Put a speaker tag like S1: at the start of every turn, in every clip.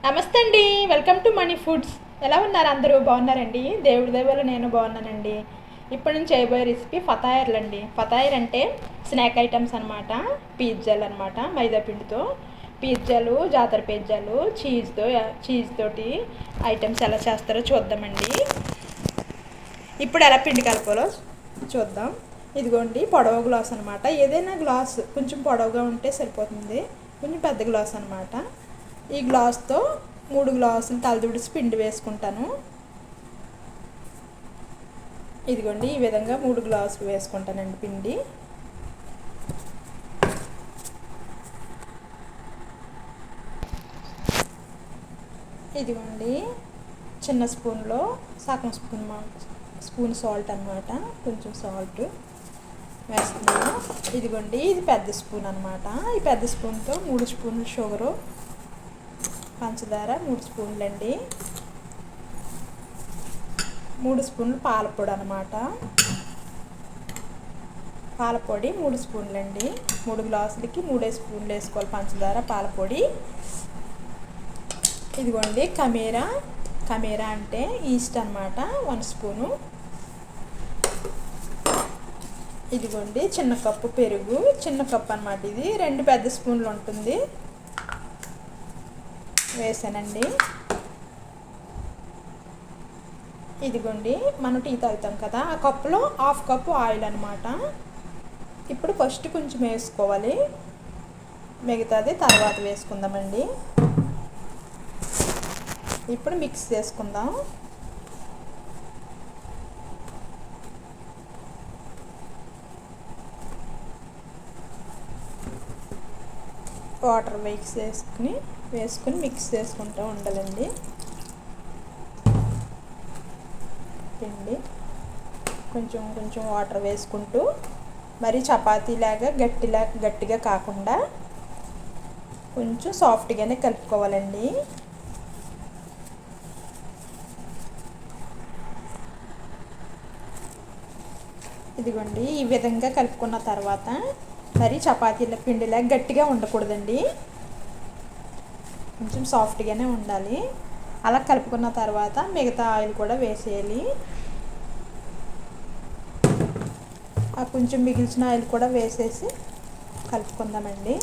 S1: నమస్తే అండి. Welcome to money foods. ఎలా ఉన్నారు అందరూ? బాగున్నారండి? దేవుడి దయ వల్ల నేను బాగున్నానండి. ఇప్పుడు నేను చేయబోయే రెసిపీ ఫతాయర్లు అండి. ఫతాయర్ అంటే స్నాక్ ఐటమ్స్ అనమాట. పిజ్జాలు అనమాట, మైదా పిండితో పిజ్జాలు, జాతర పిజ్జాలు, చీజ్ తోటి ఐటమ్స్ ఎలా చేస్తారో చూద్దామండి. ఇప్పుడు ఎలా పిండి కలపాలో చూద్దాం. ఇదిగోండి పొడవు గ్లాస్ అనమాట. ఏదైనా గ్లాస్ కొంచెం పొడవుగా ఉంటే సరిపోతుంది. కొంచెం పెద్ద గ్లాస్ అనమాట. ఈ గ్లాస్తో 3 గ్లాసులు తలదుడిసి పిండి వేసుకుంటాను. ఇదిగోండి ఈ విధంగా 3 గ్లాసులు వేసుకుంటానండి పిండి. ఇదిగోండి చిన్న స్పూన్లో సగం స్పూన్ సాల్ట్ అనమాట. కొంచెం సాల్ట్ వేస్తున్నాను. ఇదిగోండి ఇది పెద్ద స్పూన్ అనమాట. ఈ పెద్ద స్పూన్తో 3 స్పూన్లు షుగరు, పంచదార 3 స్పూన్లు అండి. 3 స్పూన్లు పాలపొడి అనమాట. పాలపొడి 3 స్పూన్లు అండి. 3 గ్లాసులకి 3 స్పూన్లు వేసుకోవాలి పంచదార, పాలపొడి. ఇదిగోండి కమేరా అంటే ఈస్ట్ అనమాట, 1 స్పూను. ఇదిగోండి చిన్న కప్పు పెరుగు, చిన్న కప్పు అనమాట. ఇది 2 పెద్ద స్పూన్లు ఉంటుంది, వేసానండి. ఇదిగోండి మనం టీ తాగుతాం కదా, ఆ కప్పులో 1/2 కప్పు ఆయిల్ అనమాట. ఇప్పుడు ఫస్ట్ కొంచెం వేసుకోవాలి, మిగతాది తర్వాత వేసుకుందామండి. ఇప్పుడు మిక్స్ చేసుకుందాం. వాటర్ వేసుకుని మిక్స్ చేసుకుంటూ ఉండాలండి. పిండి కొంచెం కొంచెం వాటర్ వేసుకుంటూ, మరి చపాతీలాగా గట్టిగా కాకుండా కొంచెం సాఫ్ట్గానే కలుపుకోవాలండి. ఇదిగోండి ఈ విధంగా కలుపుకున్న తర్వాత, మరి చపాతీల పిండిలాగా గట్టిగా ఉండకూడదండి, కొంచెం సాఫ్ట్గానే ఉండాలి. అలా కలుపుకున్న తర్వాత మిగతా ఆయిల్ కూడా వేసేయాలి. ఆ కొంచెం మిగిల్చిన ఆయిల్ కూడా వేసేసి కలుపుకుందామండి.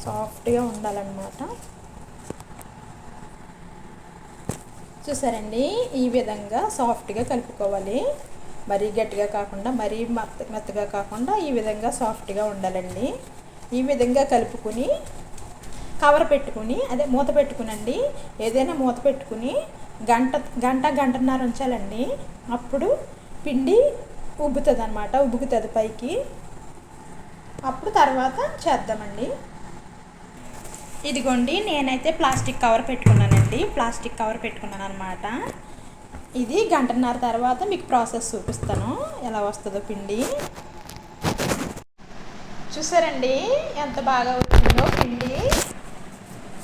S1: సాఫ్ట్గా ఉండాలన్నమాట. చూసారండి ఈ విధంగా సాఫ్ట్గా కలుపుకోవాలి. మరీ గట్టిగా కాకుండా, మరీ మెత్తగా కాకుండా ఈ విధంగా సాఫ్ట్గా ఉండాలండి. ఈ విధంగా కలుపుకుని కవర్ పెట్టుకుని, అదే మూత పెట్టుకునండి. ఏదైనా మూత పెట్టుకుని గంటన్నర ఉంచాలండి. అప్పుడు పిండి ఉబ్బుతుంది అనమాట, ఉబ్బుకుతుంది పైకి. అప్పుడు తర్వాత చేద్దామండి. ఇదిగోండి నేనైతే ప్లాస్టిక్ కవర్ పెట్టుకున్నాను అనమాట. ఇది గంటన్నర తర్వాత మీకు ప్రాసెస్ చూపిస్తాను, ఎలా వస్తుందో పిండి. చూసారండి ఎంత బాగా వచ్చిందో పిండి.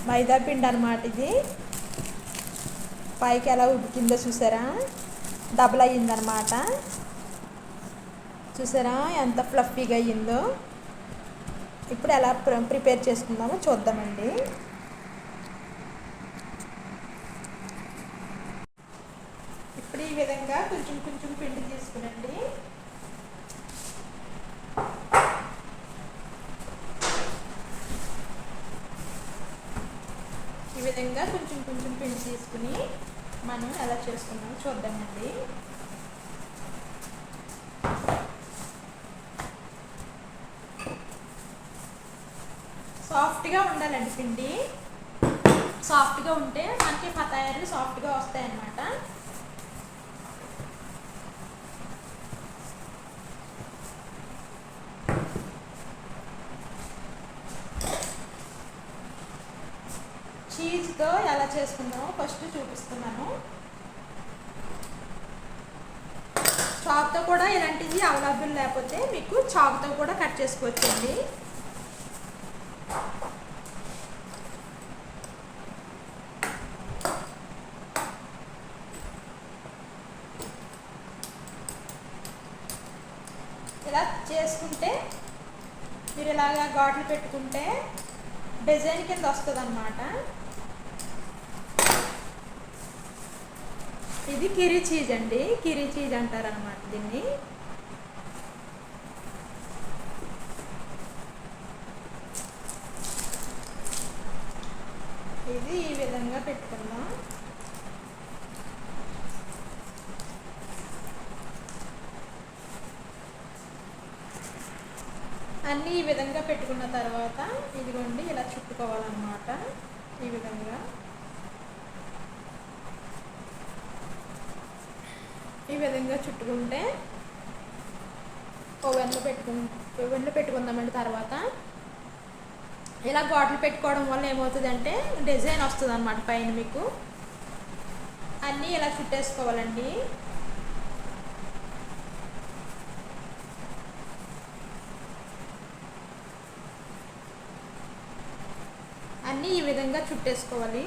S1: మైదా పిండి అనమాట ఇది. పైకి ఎలా ఉడికిందో చూసారా, డబుల్ అయ్యిందనమాట. చూసారా ఎంత ఫ్లఫీగా అయ్యిందో. ఇప్పుడు ఎలా ప్రిపేర్ చేసుకుందామో చూద్దామండి. ఇప్పుడు ఈ విధంగా కొంచెం కొంచెం పిండి తీసుకునండి. ఈ విధంగా కొంచెం కొంచెం పిండి తీసుకుని మనం ఎలా చేసుకున్నామో చూద్దామండి. సాఫ్ట్గా ఉండాలండి పిండి. సాఫ్ట్గా ఉంటే మనకి ఫతాయర్లు సాఫ్ట్గా వస్తాయన్నమాట. చీజ్తో ఎలా చేసుకుందామో ఫస్ట్ చూపిస్తున్నాను. చాకుతో కూడా ఇలాంటివి అవైలబుల్ లేకపోతే మీకు చాకుతో కూడా కట్ చేసుకోవచ్చండి. ఇలా చేసుకుంటే మీరు ఇలాగా ఘాట్లు పెట్టుకుంటే డిజైన్ కింద వస్తుంది అన్నమాట. ఇది కిరీ చీజ్ అండి, కిరీ చీజ్ అంటారు అన్నమాట దీన్ని. ఇది ఈ విధంగా పెట్టుకుందాం. అన్నీ ఈ విధంగా పెట్టుకున్న తర్వాత ఇదిగోండి ఇలా చుట్టుకోవాలన్నమాట. ఈ విధంగా చుట్టుకుంటే ఓవెన్లో పెట్టుకుందామండి. తర్వాత ఇలా ఘాట్లు పెట్టుకోవడం వల్ల ఏమవుతుందంటే డిజైన్ వస్తుంది అన్నమాట పైన. మీకు అన్నీ ఇలా చుట్టేసుకోవాలండి. అన్నీ ఈ విధంగా చుట్టేసుకోవాలి.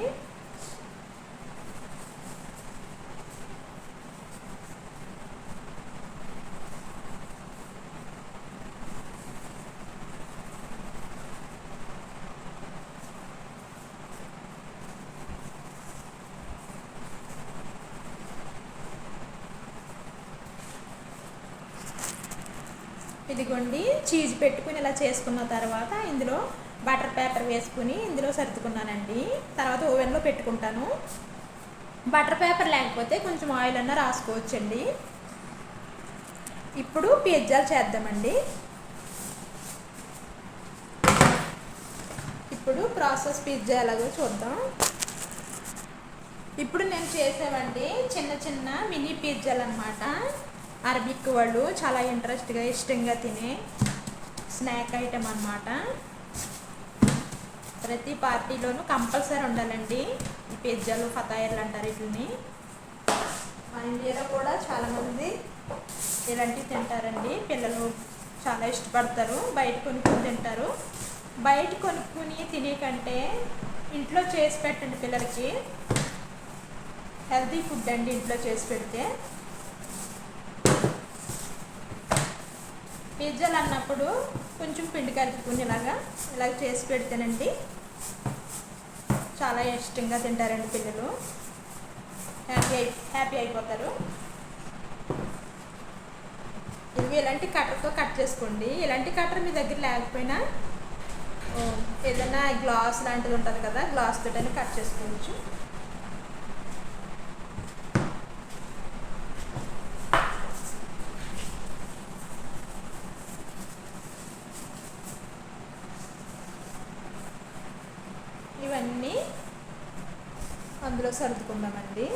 S1: ఇదిగోండి చీజ్ పెట్టుకుని ఇలా చేసుకున్న తర్వాత ఇందులో బటర్ పేపర్ వేసుకుని ఇందులో సర్దుకున్నానండి. తర్వాత ఓవెన్లో పెట్టుకుంటాను. బటర్ పేపర్ లేకపోతే కొంచెం ఆయిల్ అన్నా రాసుకోవచ్చండి. ఇప్పుడు పిజ్జాలు చేద్దామండి. ఇప్పుడు ప్రాసెస్ పిజ్జా ఎలాగో చూద్దాం. ఇప్పుడు నేను చేసేవండి చిన్న చిన్న మినీ పిజ్జాలు అన్నమాట. అరబిక్ వాళ్ళు చాలా ఇంట్రెస్ట్గా ఇష్టంగా తినే స్నాక్ ఐటమ్ అన్నమాట. ప్రతి పార్టీలోనూ కంపల్సరీ ఉండాలండి ఈ పిజ్జాలు, ఫతాయర్లు అంటారు వీటిని. మన ఇండియాలో కూడా చాలామంది ఇలాంటివి తింటారండి. పిల్లలు చాలా ఇష్టపడతారు, బయట కొనుక్కొని తింటారు. బయట కొనుక్కుని తినే కంటే ఇంట్లో చేసి పెట్టండి పిల్లలకి. హెల్తీ ఫుడ్ అండి ఇంట్లో చేసి పెడితే. పిజ్జాలు అన్నప్పుడు కొంచెం పిండి కలుపుకుని ఇలాగ చేసి పెడితేనండి చాలా ఇష్టంగా తింటారండి పిల్లలు. హ్యాపీ అయిపోతారు. ఇవి ఇలాంటి కట్టర్తో కట్ చేసుకోండి. ఇలాంటి కట్టర్ మీ దగ్గర లేకపోయినా ఏదైనా గ్లాస్ లాంటిది ఉంటుంది కదా, గ్లాస్ తోటని కట్ చేసుకోవచ్చు. ఇవన్నీ అందులో సర్దుకుందామండి.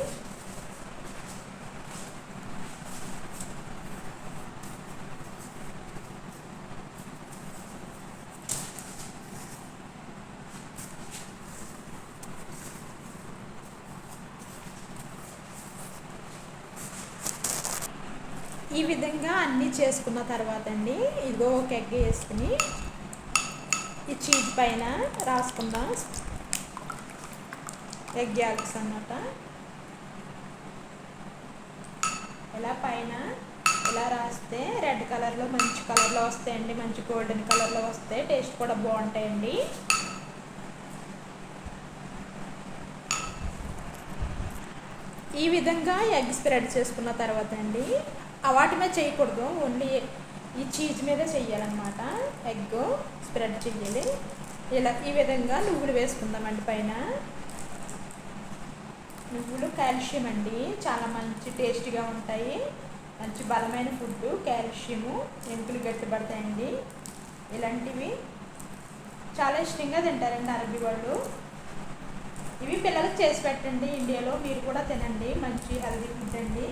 S1: ఈ విధంగా అన్నీ చేసుకున్న తర్వాత అండి ఇదిగో ఒక ఎగ్ వేసుకుని ఈ చీజ్ పైన రాసుకుందాం. ఎగ్ యాగ్స్ అన్నమాట. ఇలా పైన ఇలా రాస్తే రెడ్ కలర్లో మంచి కలర్లో వస్తాయండి, మంచి గోల్డెన్ కలర్లో వస్తాయి. టేస్ట్ కూడా బాగుంటాయండి. ఈ విధంగా ఎగ్ స్ప్రెడ్ చేసుకున్న తర్వాత అండి వాటి మీద చేయకూడదు, ఓన్లీ ఈ చీజ్ మీద చెయ్యాలన్నమాట. ఎగ్ స్ప్రెడ్ చెయ్యాలి. ఇలా ఈ విధంగా నువ్వులు వేసుకుందామండి పైన. నువ్వులు కాల్షియం అండి, చాలా మంచి టేస్టీగా ఉంటాయి. మంచి బలమైన ఫుడ్, కాల్షియము, ఎముకలు గట్టిపడతాయండి. ఇలాంటివి చాలా ఇష్టంగా తింటారండి అరబీ వాళ్ళు. ఇవి పిల్లలకు చేసి పెట్టండి. ఇండియాలో మీరు కూడా తినండి, మంచి హెల్తీ ఫుడ్ అండి.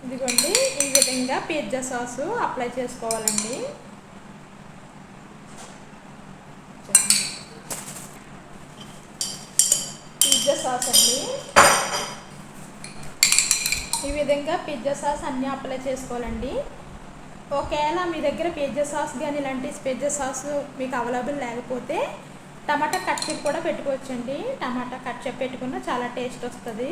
S1: ఇదిగోండి ఈ విధంగా పిజ్జా సాసు అప్లై చేసుకోవాలండి. పిజ్జా సాస్ అండి, ఈ విధంగా పిజ్జా సాస్ అన్నీ అప్లై చేసుకోవాలండి. ఒకవేళ మీ దగ్గర పిజ్జా సాస్ కానీ ఇలాంటి పిజ్జా సాస్ మీకు అవైలబుల్ లేకపోతే టమాటా కట్చప్ కూడా పెట్టుకోవచ్చండి. టమాటా కట్చప్ పెట్టుకున్నా చాలా టేస్ట్ వస్తుంది.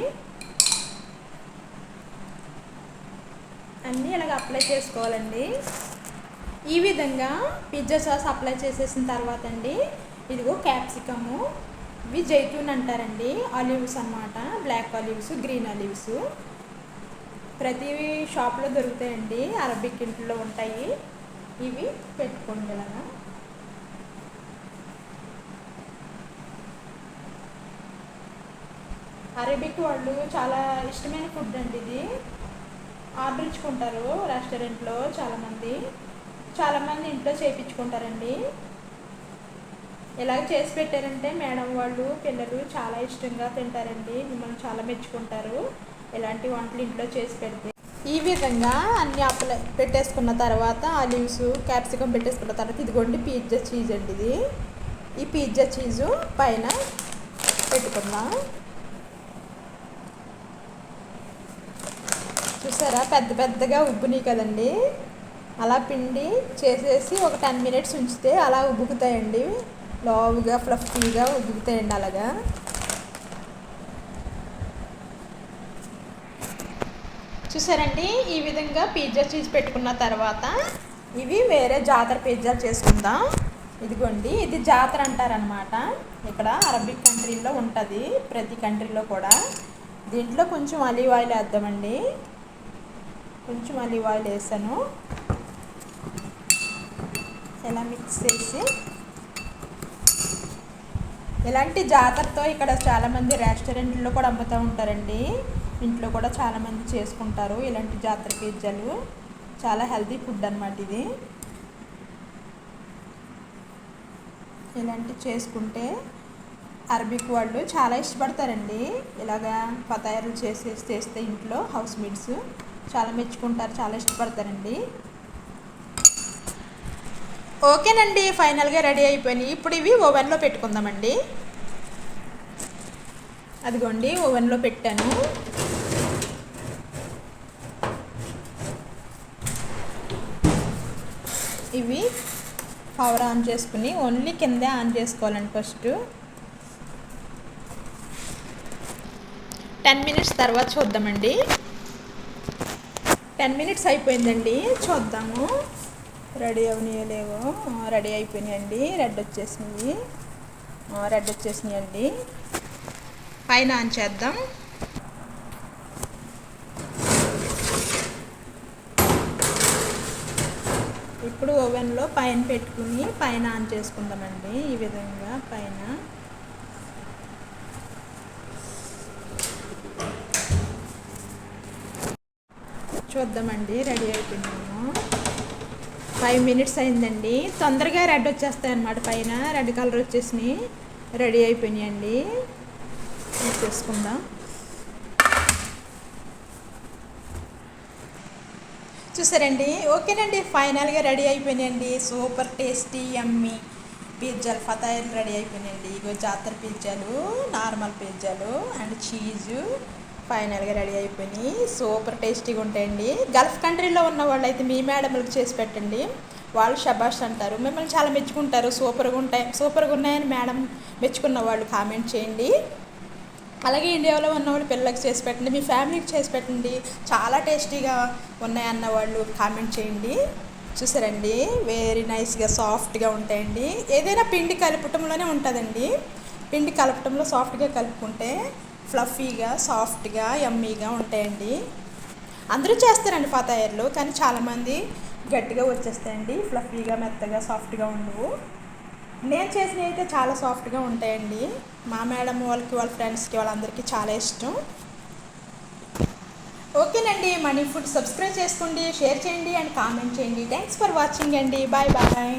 S1: అన్నీ ఇలాగ అప్లై చేసుకోవాలండి. ఈ విధంగా పిజ్జా సాస్ అప్లై చేసేసిన తర్వాత అండి, ఇదిగో క్యాప్సికము, ఇవి జైతూన్ అంటారండి, ఆలివ్స్ అన్నమాట, బ్లాక్ ఆలివ్స్, గ్రీన్ ఆలివ్స్ ప్రతి షాప్లో దొరుకుతాయండి, అరబిక్ ఇంట్లో ఉంటాయి. ఇవి పెట్టుకోండి ఇలాగా. అరబిక్ వాళ్ళు చాలా ఇష్టమైన ఫుడ్ అండి ఇది. ఆర్డర్ ఇచ్చుకుంటారు రెస్టారెంట్లో చాలామంది ఇంట్లో చేయించుకుంటారండి. ఇలాగ చేసి పెట్టారంటే మేడం వాళ్ళు పిల్లలు చాలా ఇష్టంగా తింటారండి, మిమ్మల్ని చాలా మెచ్చుకుంటారు ఇలాంటి వంటలు ఇంట్లో చేసి పెడితే. ఈ విధంగా అన్ని అప్లై పెట్టేసుకున్న తర్వాత ఆలివ్స్, క్యాప్సికమ్ పెట్టేసుకున్న తర్వాత ఇదిగోండి పిజ్జా చీజ్ అండి ఇది. ఈ పిజ్జా చీజు పైన పెట్టుకుందాం. చూసారా పెద్ద పెద్దగా ఉబ్బునాయి కదండి, అలా పిండి చేసేసి ఒక 10 minutes ఉంచితే అలా ఉబ్బుకుతాయండి, లావుగా ఫ్లఫీగా ఉబ్బుకుతాయండి అలాగా. చూసారండి ఈ విధంగా పిజ్జా చీజ్ పెట్టుకున్న తర్వాత ఇవి వేరే జాతర పిజ్జాలు చేసుకుందాం. ఇదిగోండి ఇది జాతర అంటారనమాట, ఇక్కడ అరబిక్ కంట్రీలో ఉంటుంది, ప్రతి కంట్రీలో కూడా. దీంట్లో కొంచెం ఆలివ్ ఆయిల్ వేద్దామండి. కొంచెం ఆలివ్ ఆయిల్ వేసాను, ఇలా మిక్స్ చేసి. ఇలాంటి జాతరతో ఇక్కడ చాలామంది రెస్టారెంట్లో కూడా అమ్ముతూ ఉంటారండి, ఇంట్లో కూడా చాలామంది చేసుకుంటారు ఇలాంటి జాతర పిజ్జాలు. చాలా హెల్తీ ఫుడ్ అన్నమాట ఇది. ఇలాంటివి చేసుకుంటే అరబిక్ వాళ్ళు చాలా ఇష్టపడతారండి, ఇలాగా ఫతాయర్లు చేస్తే ఇంట్లో హౌస్ మేట్స్ చాలా మెచ్చుకుంటారు, చాలా ఇష్టపడతారండి. ఓకేనండి, ఫైనల్గా రెడీ అయిపోయినాయి. ఇప్పుడు ఇవి ఓవెన్లో పెట్టుకుందామండి. అదిగోండి ఓవెన్లో పెట్టాను. ఇవి పవర్ ఆన్ చేసుకుని ఓన్లీ కిందే ఆన్ చేసుకోవాలండి ఫస్ట్. 10 minutes తర్వాత చూద్దామండి. 10 minutes అయిపోయిందండి, చూద్దాము రెడీ అవనియో లేవో. రెడీ అయిపోయినాయండి, రెడ్ వచ్చేసినాయండి. పైన ఆన్ చేద్దాం. ఇప్పుడు ఓవెన్లో పైన పెట్టుకుని పైన ఆన్ చేసుకుందామండి. ఈ విధంగా పైన చూద్దామండి, రెడీ అయిపోయినాము. 5 minutes అయిందండి, తొందరగా రెడ్ వచ్చేస్తాయి అన్నమాట, పైన రెడ్ కలర్ వచ్చేసినాయి, రెడీ అయిపోయినాయండి. చేసుకుందాం. చూసారండి, ఓకేనండి, ఫైనల్గా రెడీ అయిపోయినాయండి. సూపర్ టేస్టీ యమ్మీ పిజ్జాలు ఫతాయర్లు రెడీ అయిపోయినాయండి. ఇగో జాతర పిజ్జాలు, నార్మల్ పిజ్జాలు అండ్ చీజు ఫైనల్గా రెడీ అయిపోయినాయి. సూపర్ టేస్టీగా ఉంటాయండి. గల్ఫ్ కంట్రీలో ఉన్న వాళ్ళు అయితే మీ మేడమ్లకు చేసి పెట్టండి, వాళ్ళు షబాష్ అంటారు, మిమ్మల్ని చాలా మెచ్చుకుంటారు. సూపర్గా ఉన్నాయని మేడం మెచ్చుకున్న వాళ్ళు కామెంట్ చేయండి. అలాగే ఇండియాలో ఉన్నవాళ్ళు పిల్లలకి చేసి పెట్టండి, మీ ఫ్యామిలీకి చేసి పెట్టండి, చాలా టేస్టీగా ఉన్నాయన్న వాళ్ళు కామెంట్ చేయండి. చూసారండి, వెరీ నైస్గా సాఫ్ట్గా ఉంటాయండి. ఏదైనా పిండి కలపటంలోనే ఉంటుందండి, పిండి కలపటంలో సాఫ్ట్గా కలుపుకుంటే ఫ్లఫీగా సాఫ్ట్గా యమ్మీగా ఉంటాయండి. అందరూ చేస్తారండి ఫతాయర్లు, కానీ చాలామంది గట్టిగా వచ్చేస్తాయండి, ఫ్లఫీగా మెత్తగా సాఫ్ట్గా ఉండవు. నేను చేసినవి అయితే చాలా సాఫ్ట్గా ఉంటాయండి. మా మేడం వాళ్ళకి, వాళ్ళ ఫ్రెండ్స్కి, వాళ్ళందరికీ చాలా ఇష్టం. ఓకేనండి, మనీ ఫుడ్ సబ్స్క్రైబ్ చేసుకోండి, షేర్ చేయండి అండ్ కామెంట్ చేయండి. థ్యాంక్స్ ఫర్ వాచింగ్ అండి. Bye bye.